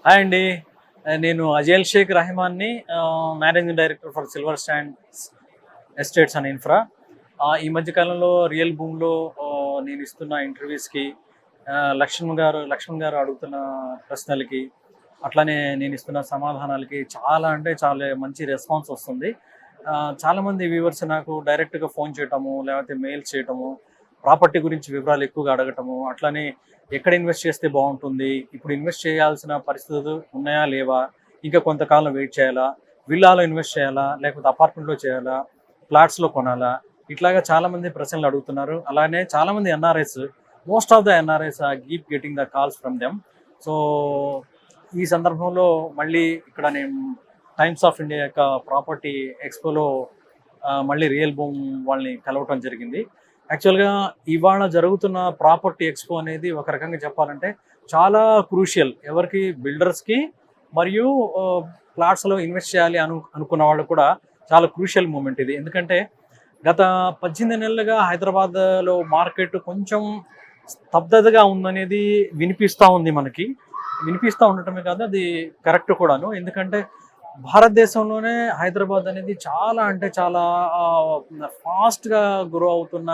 Hi అండి. నేను అజేల్ షేక్ రెహమాన్‌ని, managing director for silver stands estates and infra. ఈ మధ్య కాలంలో రియల్ భూమిలో నేను ఇస్తున్న ఇంటర్వ్యూస్‌కి, లక్ష్మణ్ గారు అడుగుతున్న ప్రశ్నలకి, అట్లానే నేను ఇస్తున్న సమాధానాలకి చాలా అంటే చాలా మంచి రెస్పాన్స్ వస్తుంది. చాలామంది వ్యూవర్స్ నాకు డైరెక్ట్‌గా ఫోన్ చేయటము, లేకపోతే మెయిల్స్ చేయటము, ప్రాపర్టీ గురించి వివరాలు ఎక్కువగా అడగటము, అట్లానే ఎక్కడ ఇన్వెస్ట్ చేస్తే బాగుంటుంది, ఇప్పుడు ఇన్వెస్ట్ చేయాల్సిన పరిస్థితులు ఉన్నాయా లేవా, ఇంకా కొంతకాలం వెయిట్ చేయాలా, విల్లాలో ఇన్వెస్ట్ చేయాలా, లేకపోతే అపార్ట్మెంట్లో చేయాలా, ఫ్లాట్స్లో కొనాలా, ఇట్లాగా చాలామంది ప్రశ్నలు అడుగుతున్నారు. అలానే చాలామంది NRIs, most of the NRIs keep getting the calls from them. So ఈ సందర్భంలో మళ్ళీ ఇక్కడ నేను టైమ్స్ ఆఫ్ ఇండియా యొక్క ప్రాపర్టీ ఎక్స్పోలో మళ్ళీ రియల్ భూమ్ వాళ్ళని కలవటం జరిగింది. యాక్చువల్గా ఇవాళ జరుగుతున్న ప్రాపర్టీ ఎక్స్పో అనేది ఒక రకంగా చెప్పాలంటే చాలా క్రూషియల్, ఎవరికి బిల్డర్స్కి మరియు ప్లాట్స్లో ఇన్వెస్ట్ చేయాలి అనుకున్న వాళ్ళు కూడా చాలా క్రూషియల్ మూమెంట్ ఇది. ఎందుకంటే గత 18 నెలలుగా హైదరాబాద్లో మార్కెట్ కొంచెం స్తబ్దతగా ఉందనేది వినిపిస్తూ ఉంది మనకి. వినిపిస్తూ ఉండటమే కాదు, అది కరెక్ట్ కూడాను. ఎందుకంటే భారతదేశంలోనే హైదరాబాద్ అనేది చాలా అంటే చాలా ఫాస్ట్గా గ్రో అవుతున్న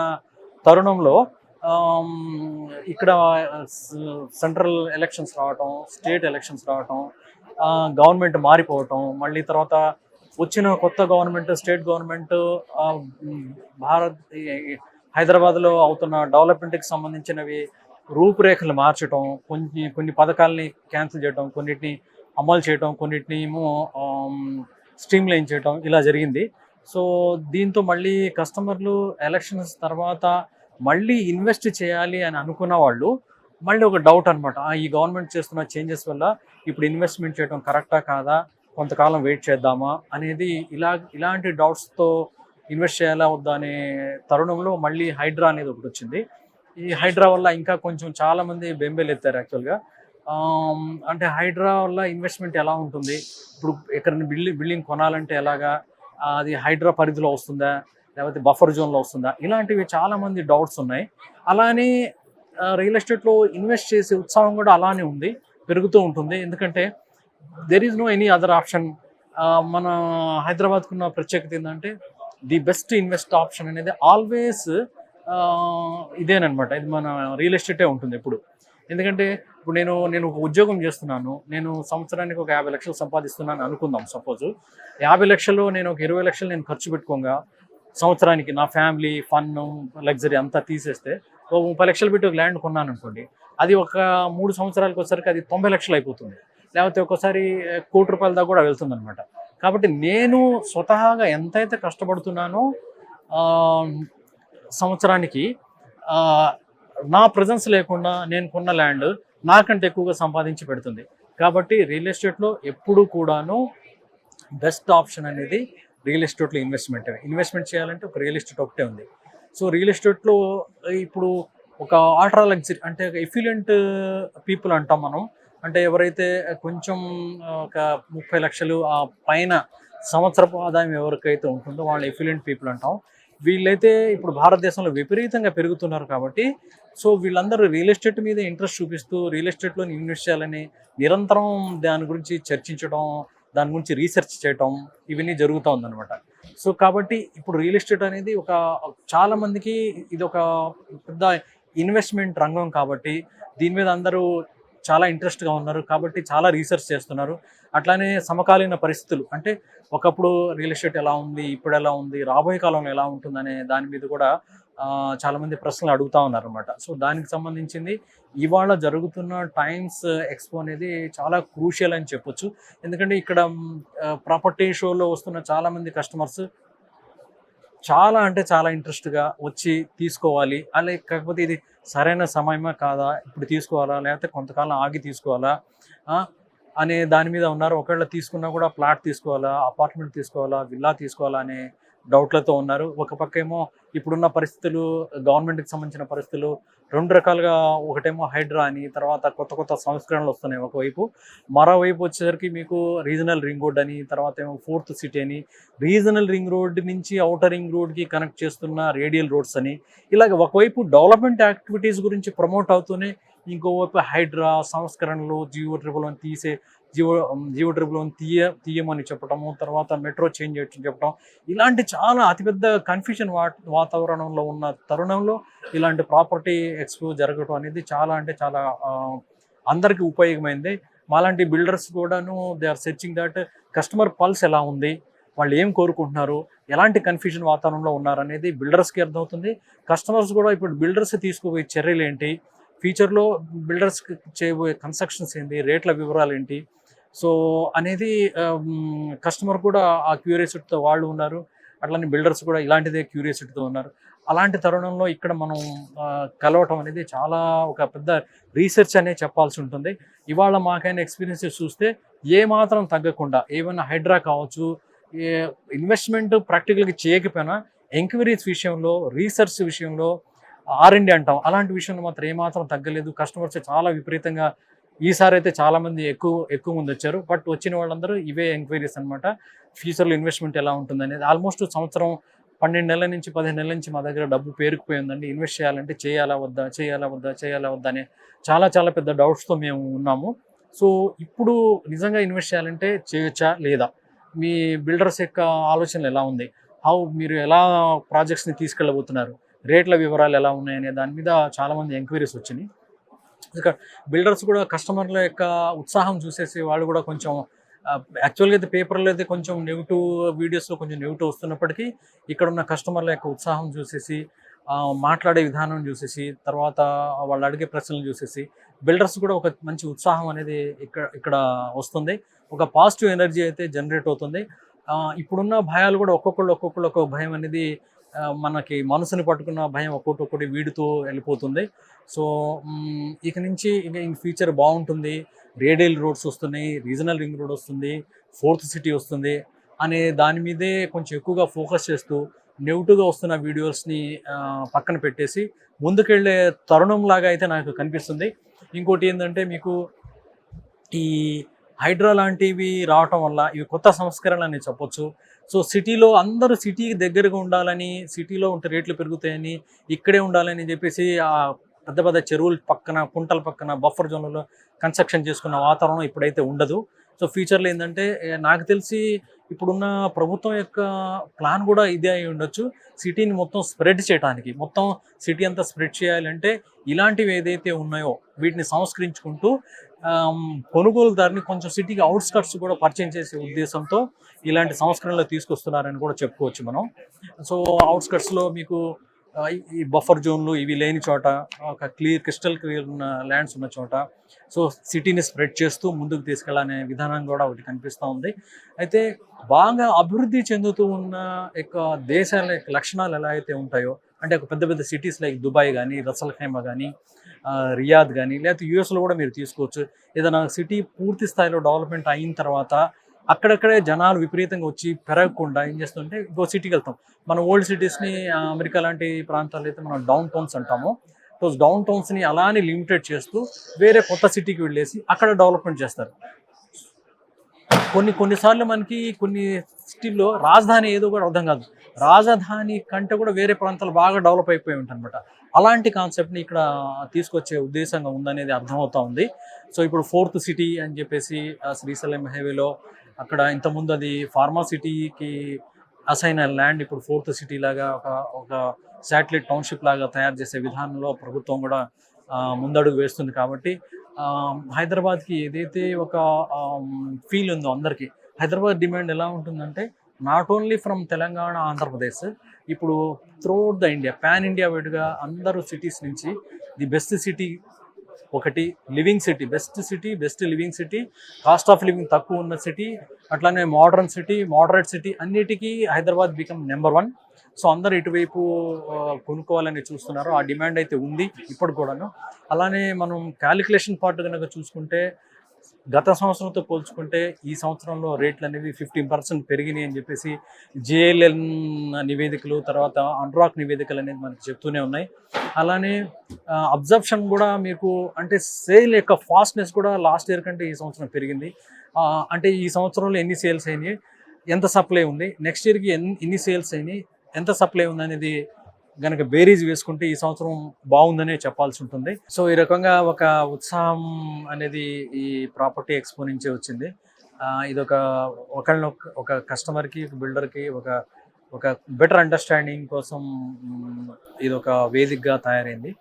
తరుణంలో ఇక్కడ సెంట్రల్ ఎలక్షన్స్ రావటం, స్టేట్ ఎలక్షన్స్ రావటం, గవర్నమెంట్ మారిపోవటం, మళ్ళీ తర్వాత వచ్చిన కొత్త గవర్నమెంట్, స్టేట్ గవర్నమెంట్ హైదరాబాద్లో అవుతున్న డెవలప్మెంట్కి సంబంధించినవి రూపురేఖలు మార్చడం, కొన్ని పథకాలని క్యాన్సిల్ చేయడం, కొన్నిటిని అమలు చేయటం, కొన్నిటిని ఏమో స్ట్రీమ్ లైన్ చేయటం, ఇలా జరిగింది. సో దీంతో మళ్ళీ కస్టమర్లు ఎలక్షన్స్ తర్వాత మళ్ళీ ఇన్వెస్ట్ చేయాలి అని అనుకున్న వాళ్ళు మళ్ళీ ఒక డౌట్ అనమాట. ఈ గవర్నమెంట్ చేస్తున్న చేంజెస్ వల్ల ఇప్పుడు ఇన్వెస్ట్మెంట్ చేయడం కరెక్టా కాదా, కొంతకాలం వెయిట్ చేద్దామా అనేది ఇలాంటి డౌట్స్తో ఇన్వెస్ట్ చేయాలా వద్దా అనే తరుణంలో మళ్ళీ హైడ్రా అనేది ఒకటి వచ్చింది. ఈ హైడ్రా వల్ల ఇంకా కొంచెం చాలామంది బెంబేలు ఎత్తారు యాక్చువల్గా. అంటే హైడ్రా వల్ల ఇన్వెస్ట్మెంట్ ఎలా ఉంటుంది, ఇప్పుడు ఎక్కడైనా బిల్డింగ్ కొనాలంటే ఎలాగా, అది హైడ్రా పరిధిలో వస్తుందా, లేకపోతే బఫర్ జోన్లో వస్తుందా, ఇలాంటివి చాలామంది డౌట్స్ ఉన్నాయి. అలానే రియల్ ఎస్టేట్లో ఇన్వెస్ట్ చేసే ఉత్సాహం కూడా అలానే ఉంది, పెరుగుతూ ఉంటుంది. ఎందుకంటే there is no any other option. మన హైదరాబాద్కున్న ప్రత్యేకత ఏంటంటే ది బెస్ట్ ఇన్వెస్ట్ ఆప్షన్ అనేది ఆల్వేస్ ఇదేనమాట. ఇది మన రియల్ ఎస్టేటే ఉంటుంది ఎప్పుడు. ఎందుకంటే ఇప్పుడు నేను ఒక ఉద్యోగం చేస్తున్నాను, నేను సంవత్సరానికి ఒక 50 లక్షలు సంపాదిస్తున్నాను అనుకుందాం. సపోజు 50 లక్షలు నేను ఒక 20 లక్షలు నేను ఖర్చు పెట్టుకోగా సంవత్సరానికి నా ఫ్యామిలీ ఫన్ లగ్జరీ అంతా తీసేస్తే ఒక 30 లక్షలు పెట్టి ఒక ల్యాండ్ కొన్నాను అనుకోండి, అది ఒక 3 సంవత్సరాలకు వచ్చేసరికి అది 90 లక్షలు అయిపోతుంది, లేకపోతే ఒక్కోసారి ₹1,00,00,000 దాకా కూడా వెళ్తుంది అనమాట. కాబట్టి నేను స్వతహాగా ఎంతైతే కష్టపడుతున్నానో సంవత్సరానికి నా ప్రజెన్స్ లేకుండా నేను కొన్న ల్యాండ్ నాకంటే ఎక్కువగా సంపాదించి పెడుతుంది. కాబట్టి రియల్ ఎస్టేట్లో ఎప్పుడు కూడాను బెస్ట్ ఆప్షన్ అనేది రియల్ ఎస్టేట్లో ఇన్వెస్ట్మెంట్ చేయాలంటే ఒక రియల్ ఎస్టేట్ ఒకటే ఉంది. సో రియల్ ఎస్టేట్లో ఇప్పుడు ఒక ఆల్ట్రా లగ్జరీ అంటే ఒక ఎఫిలియంట్ పీపుల్ అంటాం మనం. అంటే ఎవరైతే కొంచెం ఒక 30 లక్షలు ఆ పైన సంవత్సరపు ఆదాయం ఎవరికైతే ఉంటుందో వాళ్ళు ఎఫిలియంట్ పీపుల్ అంటాం. వీళ్ళైతే ఇప్పుడు భారతదేశంలో విపరీతంగా పెరుగుతున్నారు. కాబట్టి సో వీళ్ళందరూ రియల్ ఎస్టేట్ మీద ఇంట్రెస్ట్ చూపిస్తూ రియల్ ఎస్టేట్లో ఇన్వెస్ట్ చేయాలని నిరంతరం దాని గురించి చర్చించడం, దాని గురించి రీసెర్చ్ చేయటం, ఇవన్నీ జరుగుతూ ఉందన్నమాట. సో కాబట్టి ఇప్పుడు రియల్ ఎస్టేట్ అనేది చాలామందికి ఇది ఒక పెద్ద ఇన్వెస్ట్మెంట్ రంగం. కాబట్టి దీని మీద అందరూ చాలా ఇంట్రెస్ట్గా ఉన్నారు. కాబట్టి చాలా రీసెర్చ్ చేస్తున్నారు. అట్లానే సమకాలీన పరిస్థితులు అంటే ఒకప్పుడు రియల్ ఎస్టేట్ ఎలా ఉంది, ఇప్పుడు ఎలా ఉంది, రాబోయే కాలంలో ఎలా ఉంటుందనే దాని మీద కూడా చాలామంది ప్రశ్నలు అడుగుతూ ఉన్నారన్నమాట. సో దానికి సంబంధించింది ఇవాళ జరుగుతున్న టైమ్స్ ఎక్స్పో అనేది చాలా క్రూషియల్ అని చెప్పొచ్చు. ఎందుకంటే ఇక్కడ ప్రాపర్టీ షోలో వస్తున్న చాలామంది కస్టమర్స్ చాలా అంటే చాలా ఇంట్రెస్ట్గా వచ్చి తీసుకోవాలి, కాకపోతే ఇది సరైన సమయమా కాదా, ఇప్పుడు తీసుకోవాలా లేకపోతే కొంతకాలం ఆగి తీసుకోవాలా అనే దాని మీద ఉన్నారు. ఒకవేళ తీసుకున్నా కూడా ప్లాట్ తీసుకోవాలా, అపార్ట్మెంట్ తీసుకోవాలా, విల్లా తీసుకోవాలా అనే డౌట్లతో ఉన్నారు. ఒక పక్క ఏమో ఇప్పుడున్న పరిస్థితులు, గవర్నమెంట్కి సంబంధించిన పరిస్థితులు రెండు రకాలుగా, ఒకటేమో హైడ్రా అని, తర్వాత కొత్త కొత్త సంస్కరణలు వస్తున్నాయి ఒకవైపు, మరోవైపు వచ్చేసరికి మీకు రీజనల్ రింగ్ రోడ్ అని, తర్వాత ఏమో 4th సిటీ అని, రీజనల్ రింగ్ రోడ్ నుంచి ఔటర్ రింగ్ రోడ్కి కనెక్ట్ చేస్తున్న రేడియల్ రోడ్స్ అని, ఇలాగ ఒకవైపు డెవలప్మెంట్ యాక్టివిటీస్ గురించి ప్రమోట్ అవుతూనే ఇంకోవైపు హైడ్రా సంస్కరణలు, జియో ట్రిపుల్ అని తీసే జియో ట్రిపుల్ వన్ తీయమని చెప్పడము, తర్వాత మెట్రో చేంజ్ చేయొచ్చని చెప్పడం, ఇలాంటి చాలా అతిపెద్ద కన్ఫ్యూజన్ వాతావరణంలో ఉన్న తరుణంలో ఇలాంటి ప్రాపర్టీ ఎక్స్పో జరగడం అనేది చాలా అంటే చాలా అందరికీ ఉపయోగమైంది. మాలాంటి బిల్డర్స్ కూడాను they are searching that customer pulse ఎలా ఉంది, వాళ్ళు ఏం కోరుకుంటున్నారు, ఎలాంటి కన్ఫ్యూజన్ వాతావరణంలో ఉన్నారనేది బిల్డర్స్కి అర్థమవుతుంది. కస్టమర్స్ కూడా ఇప్పుడు బిల్డర్స్ తీసుకోబోయే చర్యలు ఏంటి, ఫ్యూచర్లో బిల్డర్స్ చేయబోయే కన్స్ట్రక్షన్స్ ఏంటి, రేట్ల వివరాలు ఏంటి, సో అనేది కస్టమర్ కూడా ఆ క్యూరియాసిటీతో వాళ్ళు ఉన్నారు. అట్లనే బిల్డర్స్ కూడా ఇలాంటిదే క్యూరియాసిటీతో ఉన్నారు. అలాంటి తరుణంలో ఇక్కడ మనం కలవటం అనేది చాలా ఒక పెద్ద రీసెర్చ్ అనే చెప్పాల్సి ఉంటుంది. ఇవాళ మాకైన ఎక్స్పీరియన్సెస్ చూస్తే ఏ మాత్రం తగ్గకుండా ఏమైనా హైడ్రా కావచ్చు, ఇన్వెస్ట్మెంట్ ప్రాక్టికల్గా చేయకపోయినా ఎంక్వైరీస్ విషయంలో, రీసెర్చ్ విషయంలో, R&D అంటాం, అలాంటి విషయంలో మాత్రం ఏమాత్రం తగ్గలేదు. కస్టమర్స్ చాలా విపరీతంగా ఈసారి అయితే చాలామంది ఎక్కువ మంది వచ్చారు. బట్ వచ్చిన వాళ్ళందరూ ఇవే ఎంక్వైరీస్ అనమాట. ఫ్యూచర్లో ఇన్వెస్ట్మెంట్ ఎలా ఉంటుంది అనేది. ఆల్మోస్ట్ సంవత్సరం 12 నెలల నుంచి 15 నెలల నుంచి మా దగ్గర డబ్బు పేరుకుపోయిందండి. ఇన్వెస్ట్ చేయాలంటే చేయాలా వద్దా అనే చాలా చాలా పెద్ద డౌట్స్తో మేము ఉన్నాము. సో ఇప్పుడు నిజంగా ఇన్వెస్ట్ చేయాలంటే చేయొచ్చా లేదా, మీ బిల్డర్స్ యొక్క ఆలోచనలు ఎలా ఉంది, మీరు ఎలా ప్రాజెక్ట్స్ని తీసుకెళ్ళబోతున్నారు, రేట్ల వివరాలు ఎలా ఉన్నాయనే దాని మీద చాలామంది ఎంక్వైరీస్ వచ్చినాయి. ఇక బిల్డర్స్ కూడా కస్టమర్ల యొక్క ఉత్సాహం చూసేసి వాళ్ళు కూడా కొంచెం యాక్చువల్గా అయితే పేపర్లో అయితే కొంచెం నెగిటివ్, వీడియోస్లో కొంచెం నెగిటివ్ వస్తున్నప్పటికీ ఇక్కడ ఉన్న కస్టమర్ల యొక్క ఉత్సాహం చూసేసి, మాట్లాడే విధానం చూసేసి, తర్వాత వాళ్ళు అడిగే ప్రశ్నలు చూసేసి బిల్డర్స్ కూడా ఒక మంచి ఉత్సాహం అనేది ఇక్కడ వస్తుంది. ఒక పాజిటివ్ ఎనర్జీ అయితే జనరేట్ అవుతుంది. ఇప్పుడున్న భయాలు కూడా ఒక్కొక్క భయం అనేది మనకి మనసుని పట్టుకున్న భయం ఒక్కొక్కటి వీడుతూ వెళ్ళిపోతుంది. సో ఇక నుంచి ఇన్ ఫ్యూచర్ బాగుంటుంది, రేడియల్ రోడ్స్ వస్తున్నాయి, రీజనల్ రింగ్ రోడ్ వస్తుంది, 4th సిటీ వస్తుంది అనే దాని మీదే కొంచెం ఎక్కువగా ఫోకస్ చేస్తూ నెగిటివ్గా వస్తున్న వీడియోస్ని పక్కన పెట్టేసి ముందుకెళ్ళే తరుణం లాగా అయితే నాకు కనిపిస్తుంది. ఇంకోటి ఏంటంటే మీకు ఈ హైడ్రా లాంటివి రావటం వల్ల ఇవి కొత్త సంస్కరణలు అని చెప్పొచ్చు. సో సిటీలో అందరూ సిటీకి దగ్గరగా ఉండాలని, సిటీలో ఉంటే రేట్లు పెరుగుతాయని, ఇక్కడే ఉండాలని చెప్పేసి ఆ పెద్ద పెద్ద చెరువుల పక్కన, కుంటల పక్కన, బఫర్ జోన్లలో కన్స్ట్రక్షన్ చేసుకున్న వాతావరణం ఇప్పుడైతే ఉండదు. సో ఫ్యూచర్లో ఏంటంటే నాకు తెలిసి ఇప్పుడున్న ప్రభుత్వం యొక్క ప్లాన్ కూడా ఇదే అయి ఉండొచ్చు. సిటీని మొత్తం స్ప్రెడ్ చేయడానికి, మొత్తం సిటీ అంతా స్ప్రెడ్ చేయాలంటే ఇలాంటివి ఏదైతే ఉన్నాయో వీటిని సంస్కరించుకుంటూ కొనుగోలుదారుని కొంచెం సిటీకి అవుట్స్కట్స్ కూడా పరిచయం చేసే ఉద్దేశంతో ఇలాంటి సంస్కరణలు తీసుకొస్తున్నారని కూడా చెప్పుకోవచ్చు మనం. సో అవుట్స్కట్స్లో మీకు ఈ బఫర్ జోన్లు ఇవి లేని చోట, ఒక క్రిస్టల్ క్లియర్ ఉన్న ల్యాండ్స్ ఉన్న చోట సో సిటీని స్ప్రెడ్ చేస్తూ ముందుకు తీసుకెళ్ళాలనే విధానం కూడా ఒకటి కనిపిస్తూ ఉంది. అయితే బాగా అభివృద్ధి చెందుతూ ఉన్న యొక్క దేశాల యొక్క లక్షణాలు ఎలా అయితే ఉంటాయో, అంటే ఒక పెద్ద పెద్ద సిటీస్ లైక్ దుబాయ్ కానీ, రసల్ ఖైమా కానీ, రియాద్ కానీ, లేకపోతే యూఎస్లో కూడా మీరు తీసుకోవచ్చు. ఏదైనా సిటీ పూర్తి స్థాయిలో డెవలప్మెంట్ అయిన తర్వాత అక్కడక్కడే జనాలు విపరీతంగా వచ్చి పెరగకుండా ఏం చేస్తుంటే ఇంకో సిటీకి వెళ్తాం. మన ఓల్డ్ సిటీస్ని, అమెరికా లాంటి ప్రాంతాల్లో అయితే మనం డౌన్ టౌన్స్ అంటాము. సో డౌన్ టౌన్స్ని అలానే లిమిటెడ్ చేస్తూ వేరే కొత్త సిటీకి వెళ్ళేసి అక్కడ డెవలప్మెంట్ చేస్తారు. కొన్నిసార్లు మనకి కొన్ని సిటీల్లో రాజధాని ఏదో కూడా అర్థం కాదు, రాజధాని కంటే కూడా వేరే ప్రాంతాలు బాగా డెవలప్ అయిపోయి ఉంటాయి అనమాట. అలాంటి కాన్సెప్ట్ని ఇక్కడ తీసుకొచ్చే ఉద్దేశంగా ఉందనేది అర్థమవుతా ఉంది. సో ఇప్పుడు 4th సిటీ అని చెప్పేసి శ్రీశైలం హైవేలో అక్కడ ఇంతకుముందు అది ఫార్మా సిటీకి అసైన్ అయిన ల్యాండ్ ఇప్పుడు 4th సిటీ లాగా ఒక శాటిలైట్ టౌన్షిప్ లాగా తయారు చేసే విధానంలో ప్రభుత్వం కూడా ముందడుగు వేస్తుంది. కాబట్టి హైదరాబాద్కి ఏదైతే ఒక ఫీల్ ఉందో అందరికీ, హైదరాబాద్ డిమాండ్ ఎలా ఉంటుందంటే not only from Telangana, Andhra Pradesh, ఇప్పుడు throughout the India, pan India వైడ్గా అందరూ సిటీస్ నుంచి ది బెస్ట్ సిటీ ఒకటి, living city, best living city, cost of living తక్కువ ఉన్న సిటీ, అట్లానే మోడర్న్ సిటీ, మోడరేట్ సిటీ, అన్నిటికీ హైదరాబాద్ బికమ్ నెంబర్ 1. సో అందరు ఇటువైపు కొనుక్కోవాలని చూస్తున్నారు. ఆ డిమాండ్ అయితే ఉంది ఇప్పుడు కూడాను. అలానే మనం క్యాలిక్యులేషన్ పార్ట్ కనుక చూసుకుంటే గత సంవత్సరంతో పోల్చుకుంటే ఈ సంవత్సరంలో రేట్లు అనేవి 15% పెరిగినాయి అని చెప్పేసి జేఎల్ఎన్ నివేదికలు, తర్వాత అన్రాక్ నివేదికలు అనేది మనకు చెప్తూనే ఉన్నాయి. అలానే అబ్జర్ప్షన్ కూడా మీకు, అంటే సేల్ యొక్క ఫాస్ట్నెస్ కూడా లాస్ట్ ఇయర్ కంటే ఈ సంవత్సరం పెరిగింది. అంటే ఈ సంవత్సరంలో ఎన్ని సేల్స్ అయినాయి, ఎంత సప్లై ఉంది, నెక్స్ట్ ఇయర్కి ఎన్ని సేల్స్ అయినాయి, ఎంత సప్లై ఉంది అనేది గనక బేరీజ్ వేసుకుంటే ఈ సంవత్సరం బాగుందనే చెప్పాల్సి ఉంటుంది. సో ఈ రకంగా ఒక ఉత్సాహం అనేది ఈ ప్రాపర్టీ ఎక్స్పో నుంచే వచ్చింది. ఇదొక ఒక కస్టమర్కి, బిల్డర్కి ఒక ఒక బెటర్ అండర్స్టాండింగ్ కోసం ఇదొక వేదికగా తయారైంది.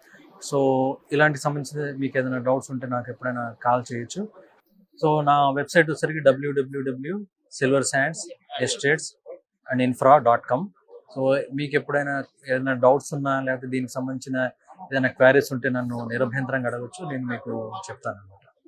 సో ఇలాంటి సంబంధించిన మీకు ఏదైనా డౌట్స్ ఉంటే నాకు ఎప్పుడైనా కాల్ చేయొచ్చు. సో నా వెబ్సైట్ వచ్చేసరికి www.silversandsestatesanడింfra.com. సో మీకు ఎప్పుడైనా ఏదైనా డౌట్స్ ఉన్నా లేకపోతే దీనికి సంబంధించిన ఏదైనా క్వైరీస్ ఉంటే నన్ను నిరభ్యంతరంగా అడగచ్చు, నేను మీకు చెప్తాను.